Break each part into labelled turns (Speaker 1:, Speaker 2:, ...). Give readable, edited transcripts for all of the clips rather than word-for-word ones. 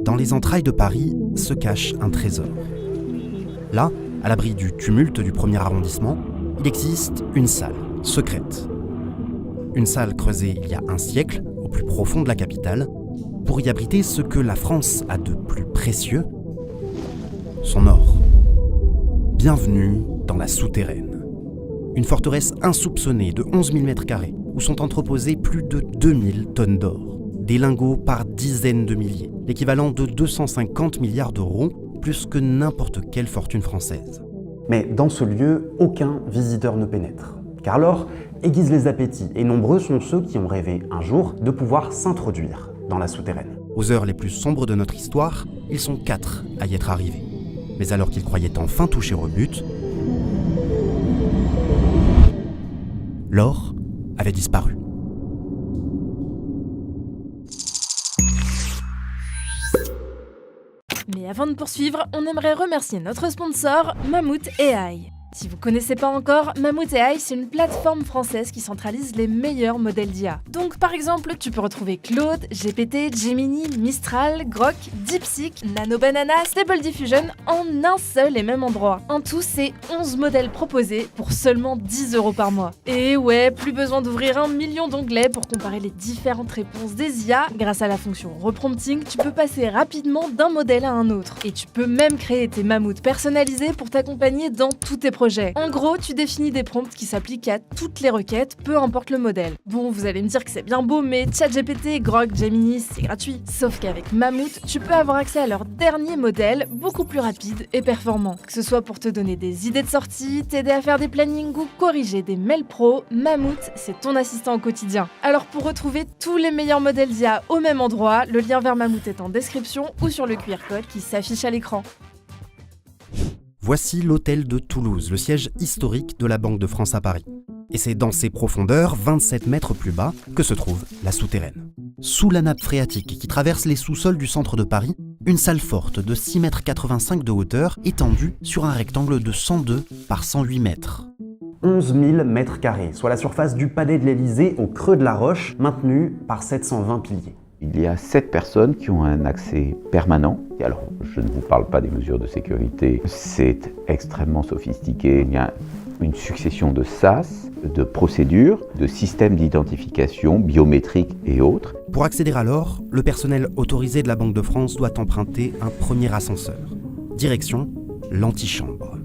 Speaker 1: Dans les entrailles de Paris se cache un trésor. Là, à l'abri du tumulte du 1er arrondissement, il existe une salle secrète. Une salle creusée il y a un siècle, au plus profond de la capitale, pour y abriter ce que la France a de plus précieux, son or. Bienvenue dans la souterraine. Une forteresse insoupçonnée de 11 000 m², où sont entreposées plus de 2000 tonnes d'or. Des lingots par dizaines de milliers, l'équivalent de 250 milliards d'euros, plus que n'importe quelle fortune française.
Speaker 2: Mais dans ce lieu, aucun visiteur ne pénètre. Car l'or aiguise les appétits et nombreux sont ceux qui ont rêvé un jour de pouvoir s'introduire dans la souterraine.
Speaker 1: Aux heures les plus sombres de notre histoire, ils sont 4 à y être arrivés. Mais alors qu'ils croyaient enfin toucher au but, l'or avait disparu.
Speaker 3: Mais avant de poursuivre, on aimerait remercier notre sponsor, Mammouth AI. Si vous connaissez pas encore, Mammouth AI, c'est une plateforme française qui centralise les meilleurs modèles d'IA. Donc par exemple, tu peux retrouver Claude, GPT, Gemini, Mistral, Grok, DeepSeek, Nano Banana, Stable Diffusion en un seul et même endroit. En tout, c'est 11 modèles proposés pour seulement 10 € par mois. Et ouais, plus besoin d'ouvrir 1 million d'onglets pour comparer les différentes réponses des IA. Grâce à la fonction reprompting, tu peux passer rapidement d'un modèle à un autre. Et tu peux même créer tes mammouths personnalisés pour t'accompagner dans tous tes projets. En gros, tu définis des prompts qui s'appliquent à toutes les requêtes, peu importe le modèle. Bon, vous allez me dire que c'est bien beau, mais ChatGPT, Grok, Gemini, c'est gratuit. Sauf qu'avec Mammouth, tu peux avoir accès à leur dernier modèle, beaucoup plus rapide et performant. Que ce soit pour te donner des idées de sortie, t'aider à faire des plannings ou corriger des mails pro, Mammouth, c'est ton assistant au quotidien. Alors pour retrouver tous les meilleurs modèles d'IA au même endroit, le lien vers Mammouth est en description ou sur le QR code qui s'affiche à l'écran.
Speaker 1: Voici l'hôtel de Toulouse, le siège historique de la Banque de France à Paris. Et c'est dans ses profondeurs, 27 mètres plus bas, que se trouve la souterraine. Sous la nappe phréatique qui traverse les sous-sols du centre de Paris, une salle forte de 6,85 m de hauteur, étendue sur un rectangle de 102 par 108 mètres.
Speaker 2: 11 000 m², soit la surface du palais de l'Élysée au creux de la roche, maintenue par 720 piliers.
Speaker 4: Il y a 7 personnes qui ont un accès permanent. Et alors, je ne vous parle pas des mesures de sécurité, c'est extrêmement sophistiqué. Il y a une succession de sas, de procédures, de systèmes d'identification biométriques et autres.
Speaker 1: Pour accéder à l'or, le personnel autorisé de la Banque de France doit emprunter un premier ascenseur. Direction l'antichambre.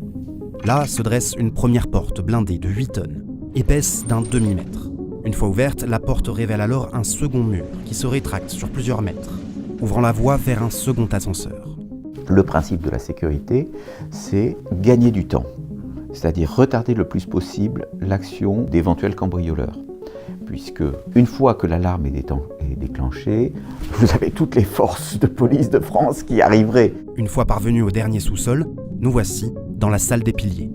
Speaker 1: Là se dresse une première porte blindée de 8 tonnes, épaisse d'un demi-mètre. Une fois ouverte, la porte révèle alors un second mur qui se rétracte sur plusieurs mètres, ouvrant la voie vers un second ascenseur.
Speaker 4: Le principe de la sécurité, c'est gagner du temps, c'est-à-dire retarder le plus possible l'action d'éventuels cambrioleurs. Puisque une fois que l'alarme est déclenchée, vous avez toutes les forces de police de France qui arriveraient.
Speaker 1: Une fois parvenus au dernier sous-sol, nous voici dans la salle des piliers.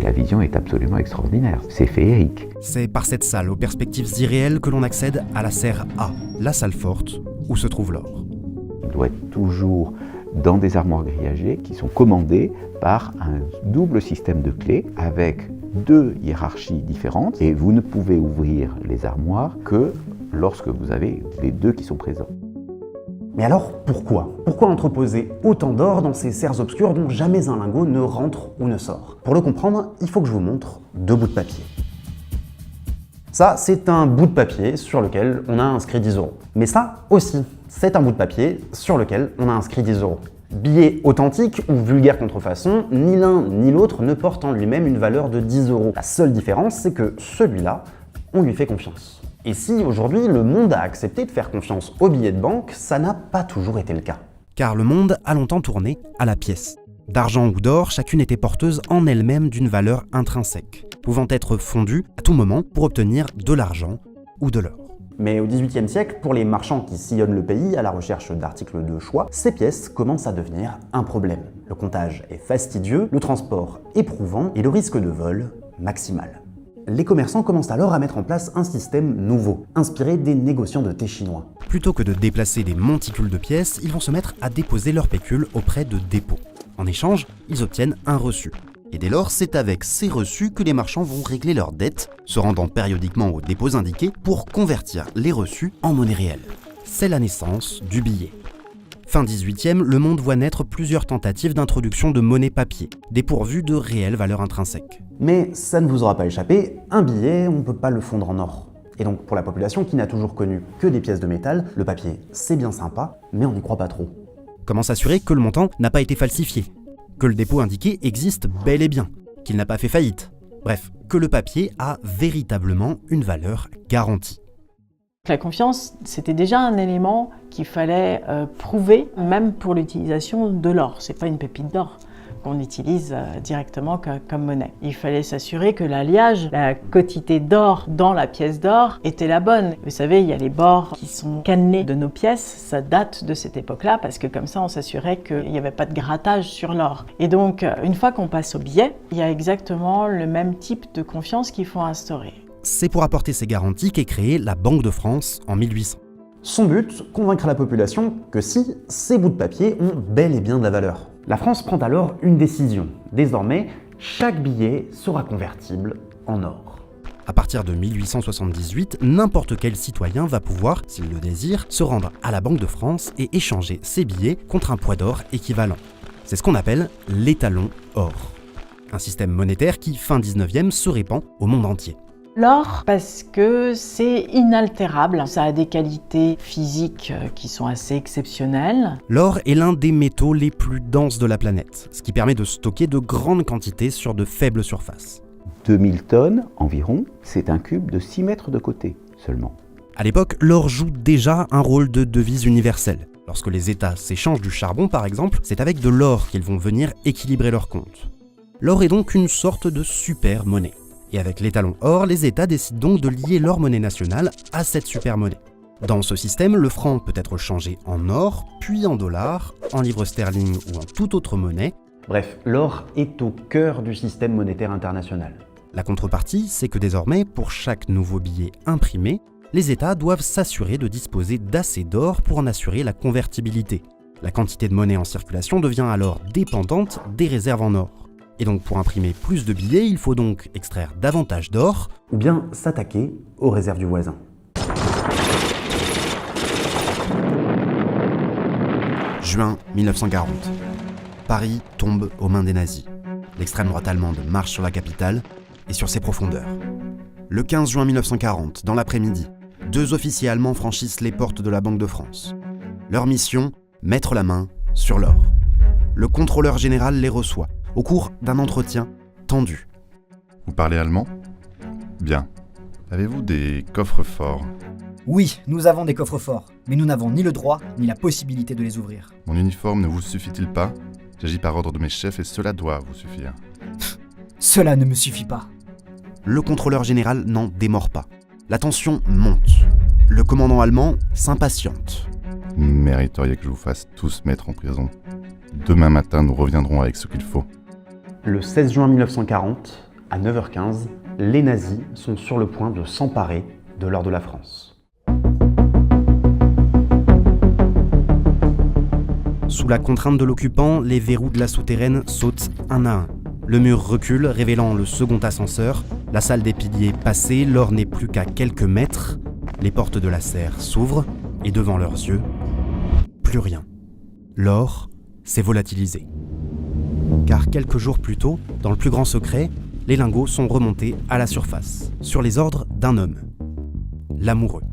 Speaker 4: La vision est absolument extraordinaire, c'est féerique.
Speaker 1: C'est par cette salle aux perspectives irréelles que l'on accède à la serre A, la salle forte, où se trouve l'or.
Speaker 4: Il doit être toujours dans des armoires grillagées qui sont commandées par un double système de clés avec 2 hiérarchies différentes et vous ne pouvez ouvrir les armoires que lorsque vous avez les 2 qui sont présents.
Speaker 2: Mais alors pourquoi ? Pourquoi entreposer autant d'or dans ces serres obscures dont jamais un lingot ne rentre ou ne sort ? Pour le comprendre, il faut que je vous montre 2 bouts de papier. Ça, c'est un bout de papier sur lequel on a inscrit 10 €. Mais ça aussi, c'est un bout de papier sur lequel on a inscrit 10 €. Billet authentique ou vulgaire contrefaçon, ni l'un ni l'autre ne porte en lui-même une valeur de 10 €. La seule différence, c'est que celui-là, on lui fait confiance. Et si aujourd'hui le monde a accepté de faire confiance aux billets de banque, ça n'a pas toujours été le cas.
Speaker 1: Car le monde a longtemps tourné à la pièce. D'argent ou d'or, chacune était porteuse en elle-même d'une valeur intrinsèque, pouvant être fondue à tout moment pour obtenir de l'argent ou de l'or.
Speaker 2: Mais au XVIIIe siècle, pour les marchands qui sillonnent le pays à la recherche d'articles de choix, ces pièces commencent à devenir un problème. Le comptage est fastidieux, le transport éprouvant et le risque de vol maximal. Les commerçants commencent alors à mettre en place un système nouveau, inspiré des négociants de thé chinois.
Speaker 1: Plutôt que de déplacer des monticules de pièces, ils vont se mettre à déposer leurs pécules auprès de dépôts. En échange, ils obtiennent un reçu. Et dès lors, c'est avec ces reçus que les marchands vont régler leurs dettes, se rendant périodiquement aux dépôts indiqués pour convertir les reçus en monnaie réelle. c'est la naissance du billet. Fin 18e, le monde voit naître plusieurs tentatives d'introduction de monnaie papier, dépourvues de réelle valeur intrinsèque.
Speaker 2: Mais ça ne vous aura pas échappé, un billet, on ne peut pas le fondre en or. Et donc pour la population qui n'a toujours connu que des pièces de métal, le papier c'est bien sympa, mais on n'y croit pas trop.
Speaker 1: Comment s'assurer que le montant n'a pas été falsifié ? Que le dépôt indiqué existe bel et bien, qu'il n'a pas fait faillite. Bref, que le papier a véritablement une valeur garantie.
Speaker 5: La confiance, c'était déjà un élément qu'il fallait prouver, même pour l'utilisation de l'or. C'est pas une pépite d'or qu'on utilise directement comme monnaie. Il fallait s'assurer que l'alliage, la quantité d'or dans la pièce d'or était la bonne. Vous savez, il y a les bords qui sont cannelés de nos pièces, ça date de cette époque-là, parce que comme ça, on s'assurait qu'il n'y avait pas de grattage sur l'or. Et donc, une fois qu'on passe au billet, il y a exactement le même type de confiance qu'il faut instaurer.
Speaker 1: C'est pour apporter ces garanties qu'est créée la Banque de France en 1800.
Speaker 2: Son but, convaincre la population que si ces bouts de papier ont bel et bien de la valeur. La France prend alors une décision. Désormais, chaque billet sera convertible en or.
Speaker 1: À partir de 1878, n'importe quel citoyen va pouvoir, s'il le désire, se rendre à la Banque de France et échanger ses billets contre un poids d'or équivalent. C'est ce qu'on appelle l'étalon or. Un système monétaire qui, fin 19e, se répand au monde entier.
Speaker 5: L'or, parce que c'est inaltérable, ça a des qualités physiques qui sont assez exceptionnelles.
Speaker 1: L'or est l'un des métaux les plus denses de la planète, ce qui permet de stocker de grandes quantités sur de faibles surfaces.
Speaker 4: 2000 tonnes environ, c'est un cube de 6 mètres de côté seulement.
Speaker 1: À l'époque, l'or joue déjà un rôle de devise universelle. Lorsque les États s'échangent du charbon par exemple, c'est avec de l'or qu'ils vont venir équilibrer leurs comptes. L'or est donc une sorte de super monnaie. Et avec l'étalon or, les États décident donc de lier leur monnaie nationale à cette super monnaie. Dans ce système, le franc peut être changé en or, puis en dollars, en livres sterling ou en toute autre monnaie.
Speaker 2: Bref, l'or est au cœur du système monétaire international.
Speaker 1: La contrepartie, c'est que désormais, pour chaque nouveau billet imprimé, les États doivent s'assurer de disposer d'assez d'or pour en assurer la convertibilité. La quantité de monnaie en circulation devient alors dépendante des réserves en or. Et donc pour imprimer plus de billets, il faut donc extraire davantage d'or,
Speaker 2: ou bien s'attaquer aux réserves du voisin.
Speaker 1: Juin 1940. Paris tombe aux mains des nazis. L'extrême droite allemande marche sur la capitale et sur ses profondeurs. Le 15 juin 1940, dans l'après-midi, 2 officiers allemands franchissent les portes de la Banque de France. Leur mission, mettre la main sur l'or. Le contrôleur général les reçoit au cours d'un entretien tendu.
Speaker 6: Vous parlez allemand ? Bien. Avez-vous des coffres forts ?
Speaker 7: Oui, nous avons des coffres forts, mais nous n'avons ni le droit ni la possibilité de les ouvrir.
Speaker 6: Mon uniforme ne vous suffit-il pas ? J'agis par ordre de mes chefs et cela doit vous suffire.
Speaker 7: Cela ne me suffit pas.
Speaker 1: Le contrôleur général n'en démord pas. La tension monte. Le commandant allemand s'impatiente.
Speaker 6: Vous mériteriez que je vous fasse tous mettre en prison. Demain matin, nous reviendrons avec ce qu'il faut.
Speaker 2: Le 16 juin 1940, à 9h15, les nazis sont sur le point de s'emparer de l'or de la France.
Speaker 1: Sous la contrainte de l'occupant, les verrous de la souterraine sautent un à un. Le mur recule, révélant le second ascenseur. La salle des piliers passée, l'or n'est plus qu'à quelques mètres. Les portes de la serre s'ouvrent, et devant leurs yeux, plus rien. L'or s'est volatilisé. Car quelques jours plus tôt, dans le plus grand secret, les lingots sont remontés à la surface, sur les ordres d'un homme, Lamoureux.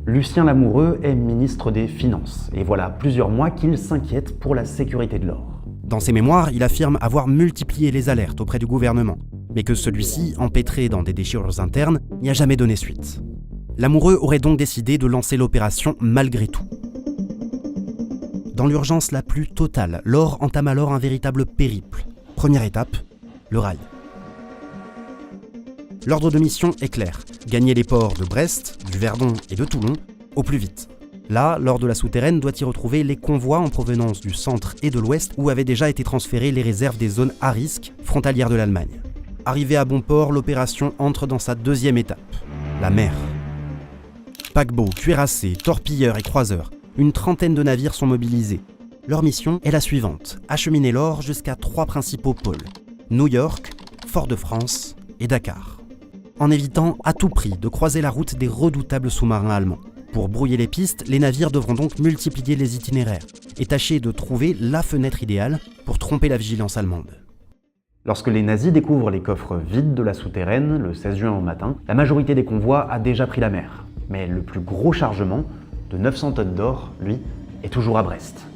Speaker 2: Lucien Lamoureux est ministre des Finances, et voilà plusieurs mois qu'il s'inquiète pour la sécurité de l'or.
Speaker 1: Dans ses mémoires, il affirme avoir multiplié les alertes auprès du gouvernement, mais que celui-ci, empêtré dans des déchirures internes, n'y a jamais donné suite. Lamoureux aurait donc décidé de lancer l'opération malgré tout. Dans l'urgence la plus totale, l'or entame alors un véritable périple. Première étape, le rail. L'ordre de mission est clair, gagner les ports de Brest, du Verdon et de Toulon au plus vite. Là, l'or de la souterraine doit y retrouver les convois en provenance du centre et de l'ouest où avaient déjà été transférées les réserves des zones à risque frontalières de l'Allemagne. Arrivé à bon port, l'opération entre dans sa deuxième étape, la mer. Paquebots, cuirassés, torpilleurs et croiseurs, une trentaine de navires sont mobilisés. Leur mission est la suivante, acheminer l'or jusqu'à 3 principaux pôles, New York, Fort-de-France et Dakar, en évitant à tout prix de croiser la route des redoutables sous-marins allemands. Pour brouiller les pistes, les navires devront donc multiplier les itinéraires et tâcher de trouver la fenêtre idéale pour tromper la vigilance allemande.
Speaker 2: Lorsque les nazis découvrent les coffres vides de la souterraine le 16 juin au matin, la majorité des convois a déjà pris la mer. Mais le plus gros chargement, de 900 tonnes d'or, lui, est toujours à Brest.